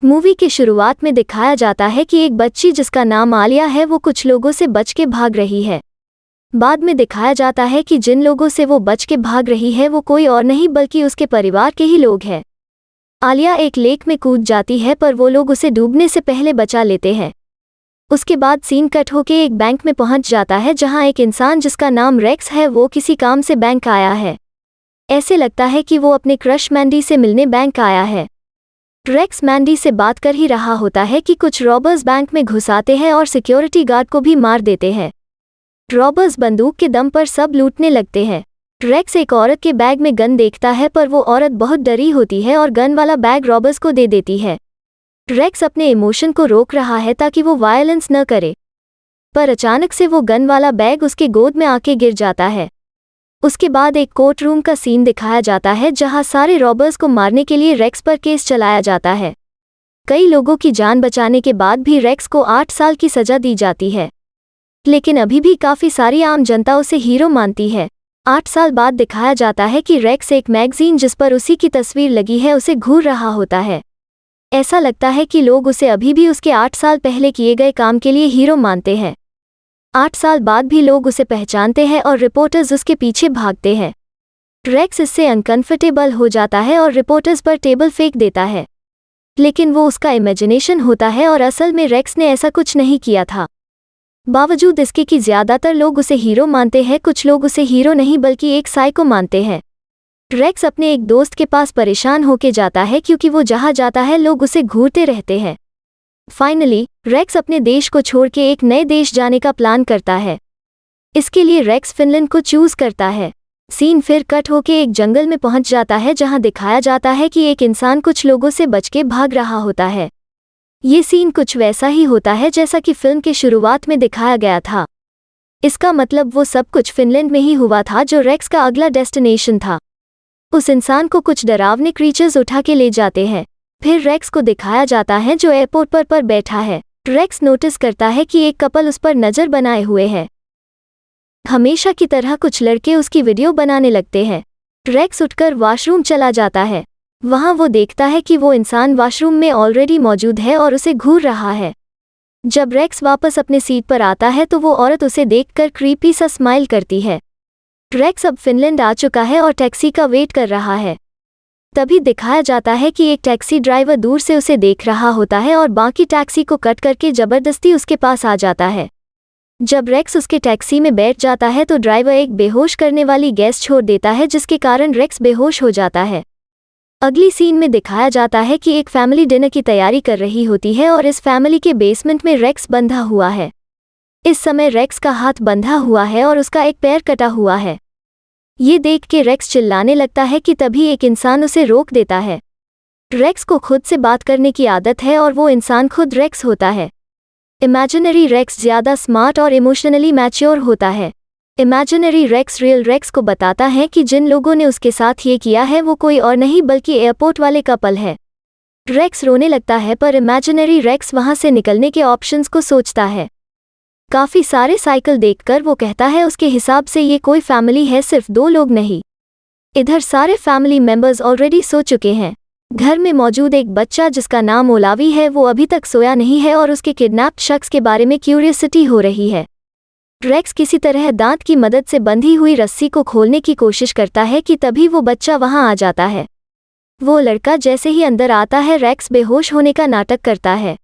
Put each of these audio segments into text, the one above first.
Movie की शुरुआत में दिखाया जाता है कि एक बच्ची जिसका नाम आलिया है वो कुछ लोगों से बच के भाग रही है। बाद में दिखाया जाता है कि जिन लोगों से वो बच के भाग रही है वो कोई और नहीं बल्कि उसके परिवार के ही लोग हैं। आलिया एक लेक में कूद जाती है पर वो लोग उसे डूबने से पहले बचा लेते हैं। उसके बाद सीन कट होके एक बैंक में पहुंच जाता है जहां एक इंसान जिसका नाम रेक्स है वो किसी काम से बैंक आया है। ऐसे लगता है कि वो अपने क्रश मैंडी से मिलने बैंक आया है। रेक्स मैंडी से बात कर ही रहा होता है कि कुछ रॉबर्स बैंक में घुस आते हैं और सिक्योरिटी गार्ड को भी मार देते हैं। रॉबर्स बंदूक के दम पर सब लूटने लगते हैं। रेक्स एक औरत के बैग में गन देखता है पर वो औरत बहुत डरी होती है और गन वाला बैग रॉबर्स को दे देती है। रेक्स अपने इमोशन को रोक रहा है ताकि वो वायलेंस न करे, पर अचानक से वो गन वाला बैग उसके गोद में आके गिर जाता है। उसके बाद एक कोर्ट रूम का सीन दिखाया जाता है जहां सारे रॉबर्स को मारने के लिए रेक्स पर केस चलाया जाता है। कई लोगों की जान बचाने के बाद भी रेक्स को 8 साल की सजा दी जाती है, लेकिन अभी भी काफ़ी सारी आम जनता उसे हीरो मानती है। 8 साल बाद दिखाया जाता है कि रेक्स एक मैगजीन जिस पर उसी की तस्वीर लगी है उसे घूर रहा होता है। ऐसा लगता है कि लोग उसे अभी भी उसके 8 साल पहले किए गए काम के लिए हीरो मानते हैं। 8 साल बाद भी लोग उसे पहचानते हैं और रिपोर्टर्स उसके पीछे भागते हैं। रेक्स इससे अनकंफर्टेबल हो जाता है और रिपोर्टर्स पर टेबल फेंक देता है, लेकिन वो उसका इमेजिनेशन होता है और असल में रेक्स ने ऐसा कुछ नहीं किया था। बावजूद इसके कि ज़्यादातर लोग उसे हीरो मानते हैं, कुछ लोग उसे हीरो नहीं बल्कि एक साइको मानते हैं। रेक्स अपने एक दोस्त के पास परेशान होके जाता है क्योंकि वो जहाँ जाता है लोग उसे घूरते रहते हैं। फाइनली रेक्स अपने देश को छोड़ के एक नए देश जाने का प्लान करता है। इसके लिए रेक्स फिनलैंड को चूज करता है। सीन फिर कट होके एक जंगल में पहुंच जाता है जहां दिखाया जाता है कि एक इंसान कुछ लोगों से बच के भाग रहा होता है। ये सीन कुछ वैसा ही होता है जैसा कि फिल्म के शुरुआत में दिखाया गया था। इसका मतलब वो सब कुछ फिनलैंड में ही हुआ था जो रेक्स का अगला डेस्टिनेशन था। उस इंसान को कुछ डरावने क्रीचर्स उठा के ले जाते हैं। फिर रेक्स को दिखाया जाता है जो एयरपोर्ट पर बैठा है। रेक्स नोटिस करता है कि एक कपल उस पर नज़र बनाए हुए है। हमेशा की तरह कुछ लड़के उसकी वीडियो बनाने लगते हैं। रेक्स उठकर वॉशरूम चला जाता है। वहां वो देखता है कि वो इंसान वॉशरूम में ऑलरेडी मौजूद है और उसे घूर रहा है। जब रेक्स वापस अपने सीट पर आता है तो वो औरत उसे देखकर क्रीपी सा स्माइल करती है। रेक्स अब फिनलैंड आ चुका है और टैक्सी का वेट कर रहा है। तभी दिखाया जाता है कि एक टैक्सी ड्राइवर दूर से उसे देख रहा होता है और बाकी टैक्सी को कट करके जबरदस्ती उसके पास आ जाता है। जब रेक्स उसके टैक्सी में बैठ जाता है तो ड्राइवर एक बेहोश करने वाली गैस छोड़ देता है जिसके कारण रेक्स बेहोश हो जाता है। अगली सीन में दिखाया जाता है कि एक फैमिली डिनर की तैयारी कर रही होती है और इस फैमिली के बेसमेंट में रेक्स बंधा हुआ है। इस समय रेक्स का हाथ बंधा हुआ है और उसका एक पैर कटा हुआ है। ये देख के रेक्स चिल्लाने लगता है कि तभी एक इंसान उसे रोक देता है। रेक्स को खुद से बात करने की आदत है और वो इंसान खुद रेक्स होता है। इमेजिनरी रेक्स ज़्यादा स्मार्ट और इमोशनली मैच्योर होता है। इमेजिनरी रेक्स रियल रेक्स को बताता है कि जिन लोगों ने उसके साथ ये किया है वो कोई और नहीं बल्कि एयरपोर्ट वाले कपल है। रेक्स रोने लगता है पर इमेजिनरी रेक्स वहाँ से निकलने के ऑप्शंस को सोचता है। काफ़ी सारे साइकिल देखकर वो कहता है उसके हिसाब से ये कोई फैमिली है, सिर्फ 2 लोग नहीं। इधर सारे फैमिली मेंबर्स ऑलरेडी सो चुके हैं। घर में मौजूद एक बच्चा जिसका नाम ओलावी है वो अभी तक सोया नहीं है और उसके किडनैप्ड शख्स के बारे में क्यूरियोसिटी हो रही है। रेक्स किसी तरह दांत की मदद से बंधी हुई रस्सी को खोलने की कोशिश करता है कि तभी वो बच्चा वहां आ जाता है। वो लड़का जैसे ही अंदर आता है रेक्स बेहोश होने का नाटक करता है।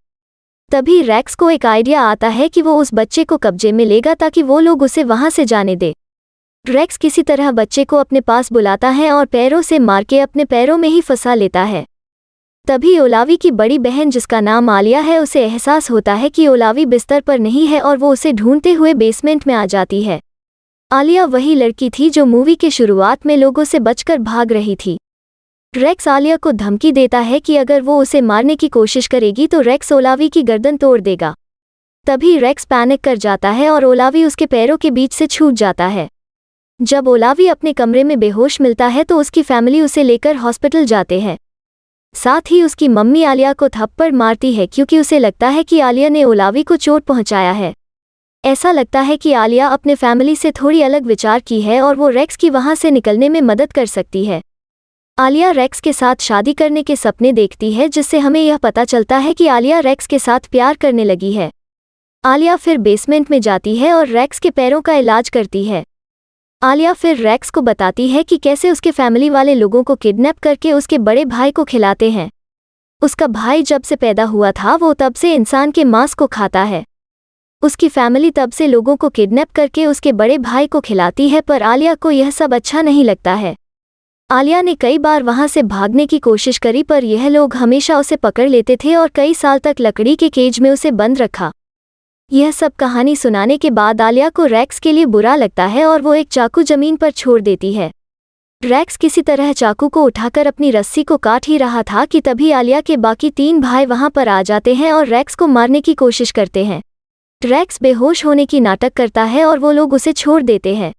तभी रेक्स को एक आइडिया आता है कि वो उस बच्चे को कब्जे में लेगा ताकि वो लोग उसे वहां से जाने दे। रेक्स किसी तरह बच्चे को अपने पास बुलाता है और पैरों से मार के अपने पैरों में ही फंसा लेता है। तभी ओलावी की बड़ी बहन जिसका नाम आलिया है उसे एहसास होता है कि ओलावी बिस्तर पर नहीं है और वो उसे ढूंढते हुए बेसमेंट में आ जाती है। आलिया वही लड़की थी जो मूवी के शुरुआत में लोगों से बचकर भाग रही थी। रेक्स आलिया को धमकी देता है कि अगर वो उसे मारने की कोशिश करेगी तो रेक्स ओलावी की गर्दन तोड़ देगा। तभी रेक्स पैनिक कर जाता है और ओलावी उसके पैरों के बीच से छूट जाता है। जब ओलावी अपने कमरे में बेहोश मिलता है तो उसकी फैमिली उसे लेकर हॉस्पिटल जाते हैं। साथ ही उसकी मम्मी आलिया को थप्पड़ मारती है क्योंकि उसे लगता है कि आलिया ने ओलावी को चोट पहुंचाया है। ऐसा लगता है कि आलिया अपने फैमिली से थोड़ी अलग विचार की है और वो रेक्स की वहां से निकलने में मदद कर सकती है। आलिया रेक्स के साथ शादी करने के सपने देखती है, जिससे हमें यह पता चलता है कि आलिया रेक्स के साथ प्यार करने लगी है। आलिया फिर बेसमेंट में जाती है और रेक्स के पैरों का इलाज करती है। आलिया फिर रेक्स को बताती है कि कैसे उसके फैमिली वाले लोगों को किडनैप करके उसके बड़े भाई को खिलाते हैं। उसका भाई जब से पैदा हुआ था वो तब से इंसान के मांस को खाता है। उसकी फैमिली तब से लोगों को किडनैप करके उसके बड़े भाई को खिलाती है, पर आलिया को यह सब अच्छा नहीं लगता है। आलिया ने कई बार वहां से भागने की कोशिश करी, पर यह लोग हमेशा उसे पकड़ लेते थे और कई साल तक लकड़ी के केज में उसे बंद रखा। यह सब कहानी सुनाने के बाद आलिया को रेक्स के लिए बुरा लगता है और वो एक चाकू जमीन पर छोड़ देती है। रेक्स किसी तरह चाकू को उठाकर अपनी रस्सी को काट ही रहा था कि तभी आलिया के बाकी 3 भाई वहां पर आ जाते हैं और रेक्स को मारने की कोशिश करते हैं। रेक्स बेहोश होने की नाटक करता है और वो लोग उसे छोड़ देते हैं।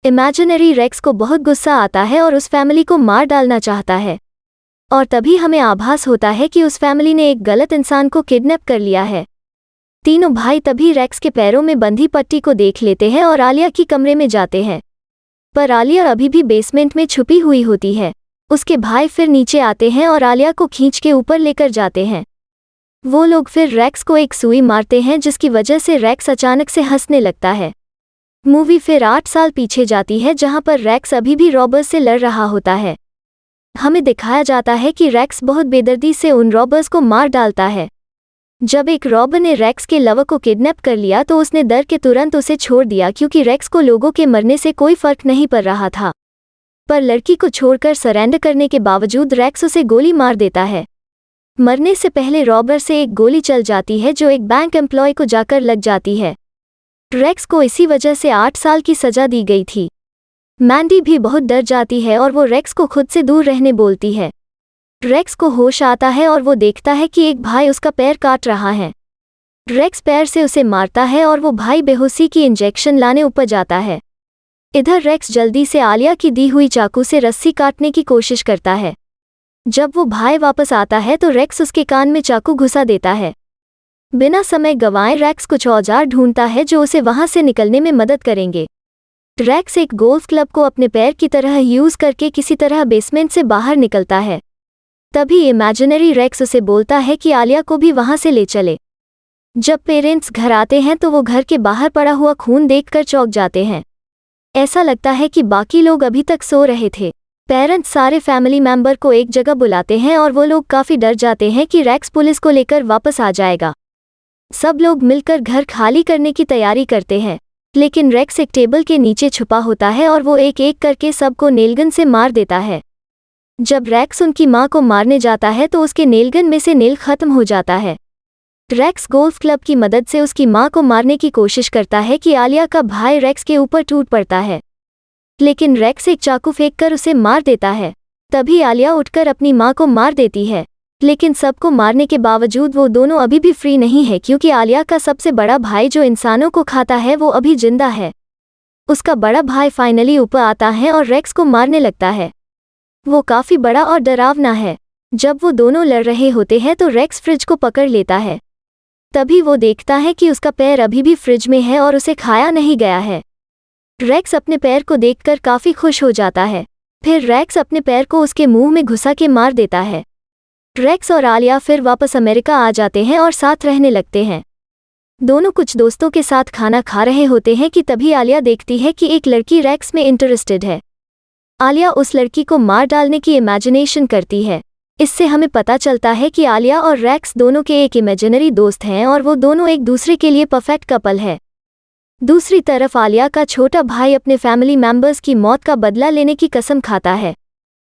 इमेजिनरी रेक्स को बहुत गुस्सा आता है और उस फैमिली को मार डालना चाहता है, और तभी हमें आभास होता है कि उस फैमिली ने एक गलत इंसान को किडनैप कर लिया है। तीनों भाई तभी रेक्स के पैरों में बंधी पट्टी को देख लेते हैं और आलिया की कमरे में जाते हैं, पर आलिया अभी भी बेसमेंट में छुपी हुई होती है। उसके भाई फिर नीचे आते हैं और आलिया को खींच के ऊपर लेकर जाते हैं। वो लोग फिर रेक्स को एक सुई मारते हैं, जिसकी वजह से रेक्स अचानक से हंसने लगता है। मूवी फिर 8 साल पीछे जाती है, जहां पर रेक्स अभी भी रॉबर्स से लड़ रहा होता है। हमें दिखाया जाता है कि रेक्स बहुत बेदर्दी से उन रॉबर्स को मार डालता है। जब एक रॉबर ने रेक्स के लवर को किडनैप कर लिया तो उसने डर के तुरंत उसे छोड़ दिया, क्योंकि रेक्स को लोगों के मरने से कोई फर्क नहीं पड़ रहा था। पर लड़की को छोड़कर सरेंडर करने के बावजूद रेक्स उसे गोली मार देता है। मरने से पहले रॉबर से एक गोली चल जाती है जो एक बैंक एम्प्लॉय को जाकर लग जाती है। रेक्स को इसी वजह से 8 साल की सजा दी गई थी। मैंडी भी बहुत डर जाती है और वो रेक्स को खुद से दूर रहने बोलती है। रेक्स को होश आता है और वो देखता है कि एक भाई उसका पैर काट रहा है। रेक्स पैर से उसे मारता है और वो भाई बेहोशी की इंजेक्शन लाने ऊपर जाता है। इधर रेक्स जल्दी से आलिया की दी हुई चाकू से रस्सी काटने की कोशिश करता है। जब वो भाई वापस आता है तो रेक्स उसके कान में चाकू घुसा देता है। बिना समय गंवाए रेक्स कुछ औजार ढूंढता है जो उसे वहां से निकलने में मदद करेंगे। रेक्स एक गोल्फ क्लब को अपने पैर की तरह यूज करके किसी तरह बेसमेंट से बाहर निकलता है। तभी इमेजिनरी रेक्स उसे बोलता है कि आलिया को भी वहां से ले चले। जब पेरेंट्स घर आते हैं तो वो घर के बाहर पड़ा हुआ खून देखकर चौंक जाते हैं। ऐसा लगता है कि बाकी लोग अभी तक सो रहे थे। पेरेंट्स सारे फैमिली मेंबर को एक जगह बुलाते हैं और वो लोग काफी डर जाते हैं कि रेक्स पुलिस को लेकर वापस आ जाएगा। सब लोग मिलकर घर खाली करने की तैयारी करते हैं, लेकिन रेक्स एक टेबल के नीचे छुपा होता है और वो एक एक करके सबको नेलगन से मार देता है। जब रेक्स उनकी मां को मारने जाता है तो उसके नेलगन में से नेल खत्म हो जाता है। रेक्स गोल्फ क्लब की मदद से उसकी मां को मारने की कोशिश करता है कि आलिया का भाई रेक्स के ऊपर टूट पड़ता है, लेकिन रेक्स एक चाकू फेंककर उसे मार देता है। तभी आलिया उठकर अपनी मां को मार देती है, लेकिन सबको मारने के बावजूद वो दोनों अभी भी फ्री नहीं है, क्योंकि आलिया का सबसे बड़ा भाई जो इंसानों को खाता है वो अभी जिंदा है। उसका बड़ा भाई फाइनली ऊपर आता है और रेक्स को मारने लगता है। वो काफी बड़ा और डरावना है। जब वो दोनों लड़ रहे होते हैं तो रेक्स फ्रिज को पकड़ लेता है। तभी वो देखता है कि उसका पैर अभी भी फ्रिज में है और उसे खाया नहीं गया है। रेक्स अपने पैर को देखकर काफी खुश हो जाता है। फिर रेक्स अपने पैर को उसके मुंह में घुसा के मार देता है। रेक्स और आलिया फिर वापस अमेरिका आ जाते हैं और साथ रहने लगते हैं। दोनों कुछ दोस्तों के साथ खाना खा रहे होते हैं कि तभी आलिया देखती है कि एक लड़की रेक्स में इंटरेस्टेड है। आलिया उस लड़की को मार डालने की इमेजिनेशन करती है। इससे हमें पता चलता है कि आलिया और रेक्स दोनों के एक इमेजिनरी दोस्त हैं और वो दोनों एक दूसरे के लिए परफेक्ट कपल है। दूसरी तरफ आलिया का छोटा भाई अपने फैमिली मेंबर्स की मौत का बदला लेने की कसम खाता है।